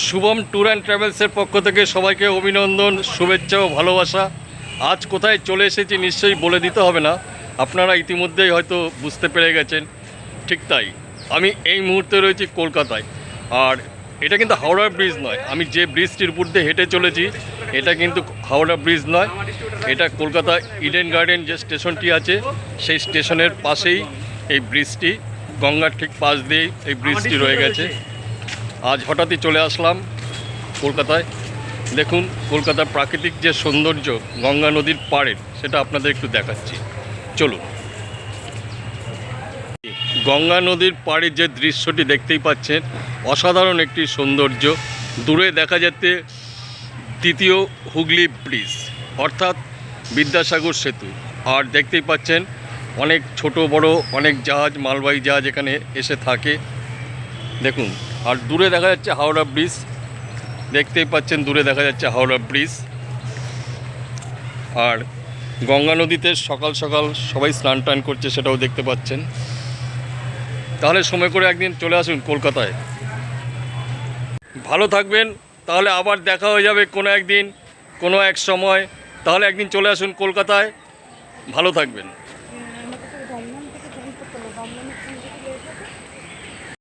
Shubham tour and ট্রাভেলসের পক্ষ থেকে সবাইকে অভিনন্দন, শুভেচ্ছা ও ভালোবাসা। আজ কোথায় চলে এসেছি নিশ্চয়ই বলে দিতে হবে না, আপনারা ইতিমধ্যেই হয়তো বুঝতে পেরে গেছেন। ঠিক তাই, আমি এই মুহূর্তে রয়েছি কলকাতায়। আর এটা কিন্তু হাওড়া ব্রিজ নয়, আমি যে ব্রিজটির উপর দিয়ে হেঁটে চলেছি এটা কিন্তু হাওড়া ব্রিজ নয়, এটা কলকাতা ইডেন গার্ডেন যে স্টেশনটি আছে সেই স্টেশনের পাশেই এই ব্রিজটি, গঙ্গার ঠিক পাশ দিয়েই এই ব্রিজটি রয়ে গেছে। আজ হঠাৎই চলে আসলাম কলকাতায়। দেখুন কলকাতার প্রাকৃতিক যে সৌন্দর্য গঙ্গা নদীর পাড়ের, সেটা আপনাদের একটু দেখাচ্ছি, চলুন। গঙ্গা নদীর পাড়ের যে দৃশ্যটি দেখতেই পাচ্ছেন, অসাধারণ একটি সৌন্দর্য। দূরে দেখা যাচ্ছে দ্বিতীয় হুগলি ব্রিজ, অর্থাৎ বিদ্যাসাগর সেতু। আর দেখতেই পাচ্ছেন অনেক ছোট বড় অনেক জাহাজ, মালবাহী জাহাজ এখানে এসে থাকে। দেখুন, আর দূরে দেখা যাচ্ছে হাওড়া ব্রিজ, দেখতেই পাচ্ছেন দূরে দেখা যাচ্ছে হাওড়া ব্রিজ। আর গঙ্গা নদীতে সকাল সকাল সবাই স্নান টান করছে, সেটাও দেখতে পাচ্ছেন। তাহলে সময় করে একদিন চলে আসুন কলকাতায়। ভালো থাকবেন, তাহলে আবার দেখা হয়ে যাবে কোনো একদিন, কোনো এক সময়। তাহলে একদিন চলে আসুন কলকাতায়, ভালো থাকবেন।